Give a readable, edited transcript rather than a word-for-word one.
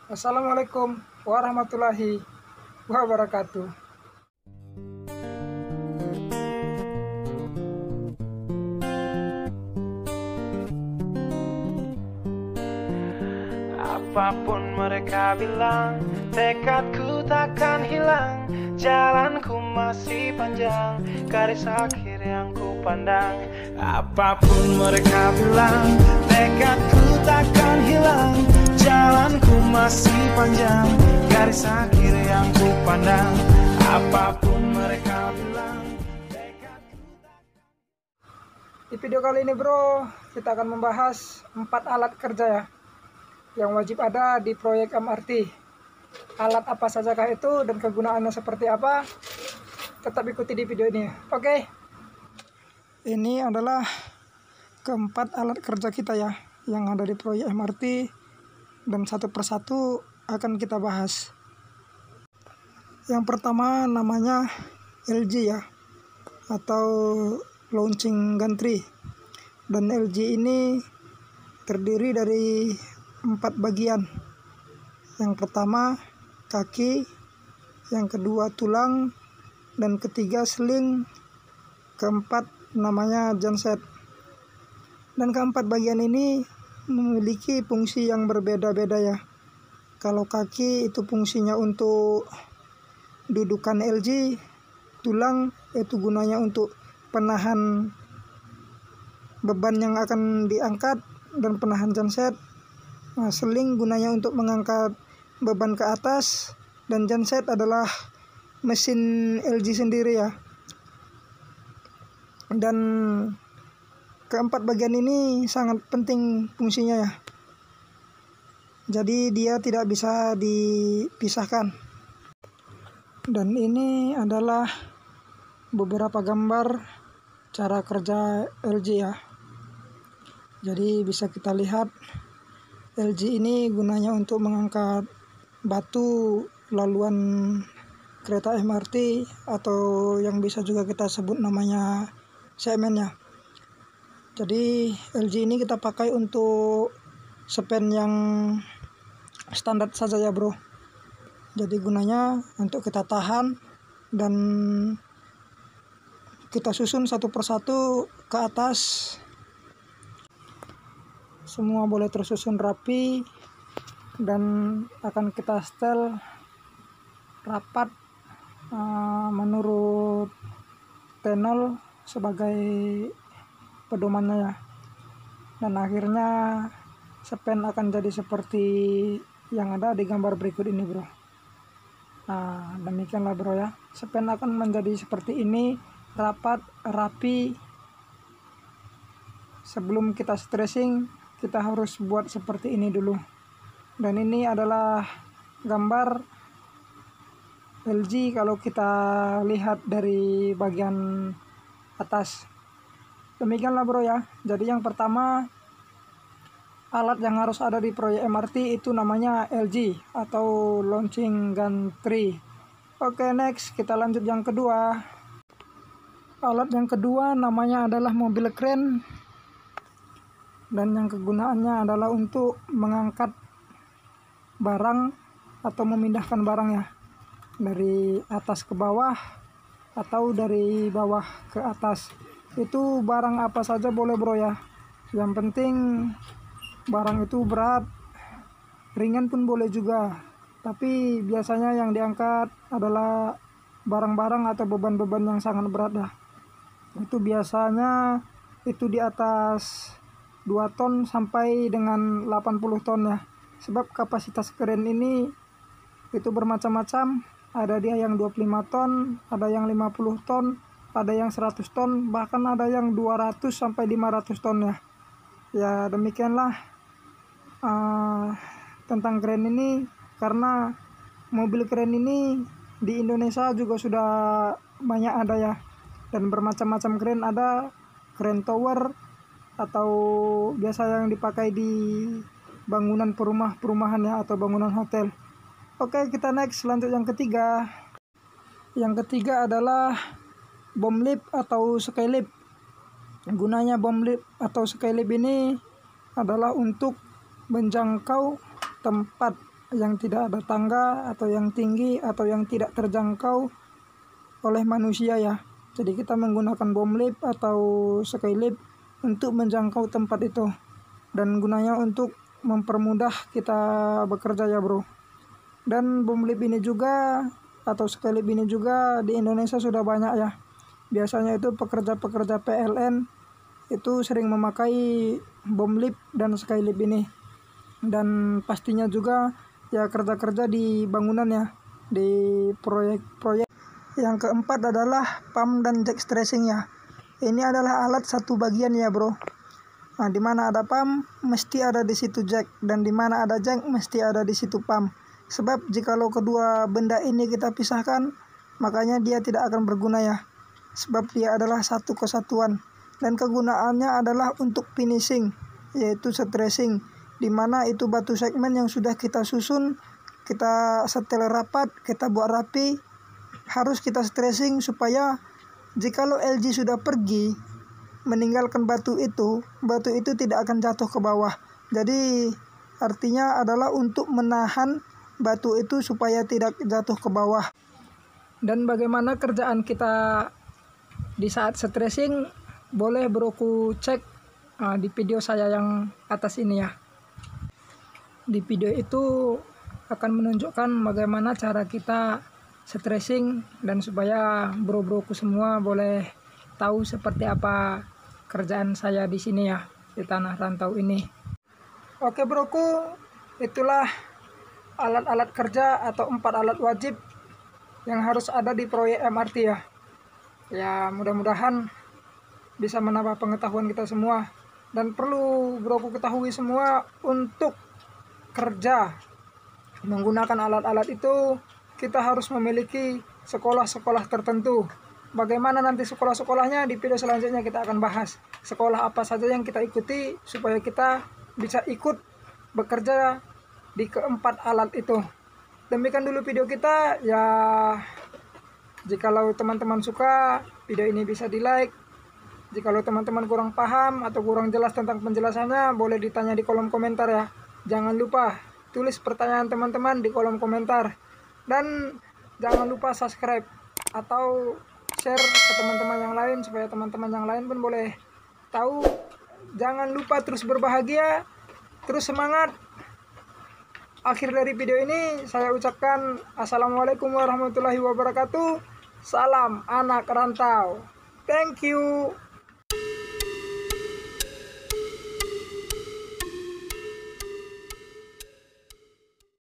Assalamualaikum warahmatullahi wabarakatuh. Apapun mereka bilang, tekadku takkan hilang. Jalanku masih panjang, garis akhir yang ku pandang. Apapun mereka bilang, tekadku takkan hilang. Jalanku masih panjang, garis akhir yang ku pandang. Apapun mereka bilang, tekadku takkan... Di video kali ini bro, kita akan membahas 4 alat kerja ya yang wajib ada di proyek MRT. Alat apa sajakah itu dan kegunaannya seperti apa? Tetap ikuti di video ini. Oke. Ini adalah keempat alat kerja kita ya yang ada di proyek MRT, dan satu persatu akan kita bahas. Yang pertama namanya LG ya, atau launching gantry. Dan LG ini terdiri dari 4 bagian. Yang pertama kaki, yang kedua tulang, dan ketiga seling, keempat namanya genset. Dan keempat bagian ini memiliki fungsi yang berbeda-beda ya. Kalau kaki itu fungsinya untuk dudukan LG, tulang itu gunanya untuk penahan beban yang akan diangkat dan penahan genset. Nah, seling gunanya untuk mengangkat beban ke atas, dan genset adalah mesin LG sendiri ya. Dan keempat bagian ini sangat penting fungsinya ya. Jadi dia tidak bisa dipisahkan. Dan ini adalah beberapa gambar cara kerja LG ya. Jadi bisa kita lihat LG ini gunanya untuk mengangkat batu laluan kereta MRT, atau yang bisa juga kita sebut namanya semen ya. Jadi LG ini kita pakai untuk span yang standar saja ya bro. Jadi gunanya untuk kita tahan dan kita susun satu persatu ke atas. Semua boleh tersusun rapi dan akan kita setel rapat menurut T0 sebagai pedomannya ya. Dan akhirnya span akan jadi seperti yang ada di gambar berikut ini bro. Nah demikianlah bro ya, span akan menjadi seperti ini, rapat, rapi. Sebelum kita stressing, kita harus buat seperti ini dulu. Dan ini adalah gambar LG kalau kita lihat dari bagian atas. Demikianlah bro ya. Jadi yang pertama, alat yang harus ada di proyek MRT itu namanya LG atau launching gantry. Oke, next kita lanjut yang kedua. Alat yang kedua namanya adalah mobil crane, dan yang kegunaannya adalah untuk mengangkat barang atau memindahkan barang ya, dari atas ke bawah atau dari bawah ke atas. Itu barang apa saja boleh bro ya, yang penting barang itu berat. Ringan pun boleh juga, tapi biasanya yang diangkat adalah barang-barang atau beban-beban yang sangat berat ya. Itu biasanya itu di atas 2 ton sampai dengan 80 ton ya. Sebab kapasitas kren ini itu bermacam-macam. Ada dia yang 25 ton, ada yang 50 ton, ada yang 100 ton, bahkan ada yang 200 sampai 500 ton ya. Ya demikianlah tentang kren ini, karena mobil kren ini di Indonesia juga sudah banyak ada ya. Dan bermacam-macam kren ada, kren tower atau biasa yang dipakai di bangunan perumahan ya, atau bangunan hotel. Oke, kita next lanjut yang ketiga. Yang ketiga adalah bomb lift atau skylift. Gunanya bomb lift atau skylift ini adalah untuk menjangkau tempat yang tidak ada tangga atau yang tinggi atau yang tidak terjangkau oleh manusia ya. Jadi kita menggunakan bom lift atau skylift untuk menjangkau tempat itu, dan gunanya untuk mempermudah kita bekerja ya bro. Dan bom lift ini juga atau skylift ini juga di Indonesia sudah banyak ya. Biasanya itu pekerja-pekerja PLN itu sering memakai bom lift dan skylift ini. Dan pastinya juga ya kerja-kerja di bangunan ya, di proyek-proyek. Yang keempat adalah pump dan jack stressing ya. Ini adalah alat satu bagian ya bro. Nah, di mana ada pump mesti ada di situ jack, dan di mana ada jack mesti ada di situ pump. Sebab jikalau kedua benda ini kita pisahkan, makanya dia tidak akan berguna ya. Sebab dia adalah satu kesatuan, dan kegunaannya adalah untuk finishing, yaitu stressing, di mana itu batu segmen yang sudah kita susun, kita setel rapat, kita buat rapi, harus kita stressing supaya jikalau LG sudah pergi meninggalkan batu itu tidak akan jatuh ke bawah. Jadi artinya adalah untuk menahan batu itu supaya tidak jatuh ke bawah. Dan bagaimana kerjaan kita di saat stressing, boleh broku cek di video saya yang atas ini ya. Di video itu akan menunjukkan bagaimana cara kita stressing, dan supaya bro-broku semua boleh tahu seperti apa kerjaan saya di sini ya, di tanah rantau ini. Oke broku, itulah alat-alat kerja atau 4 alat wajib yang harus ada di proyek MRT ya. Ya mudah-mudahan bisa menambah pengetahuan kita semua. Dan perlu broku ketahui semua, untuk kerja menggunakan alat-alat itu kita harus memiliki sekolah-sekolah tertentu. Bagaimana nanti sekolah-sekolahnya di video selanjutnya kita akan bahas. Sekolah apa saja yang kita ikuti supaya kita bisa ikut bekerja di keempat alat itu. Demikian dulu video kita ya. Jikalau teman-teman suka video ini bisa di like. Jikalau teman-teman kurang paham atau kurang jelas tentang penjelasannya, boleh ditanya di kolom komentar ya. Jangan lupa tulis pertanyaan teman-teman di kolom komentar. Dan jangan lupa subscribe atau share ke teman-teman yang lain supaya teman-teman yang lain pun boleh tahu. Jangan lupa terus berbahagia, terus semangat. Akhir dari video ini saya ucapkan assalamualaikum warahmatullahi wabarakatuh. Salam anak rantau. Thank you.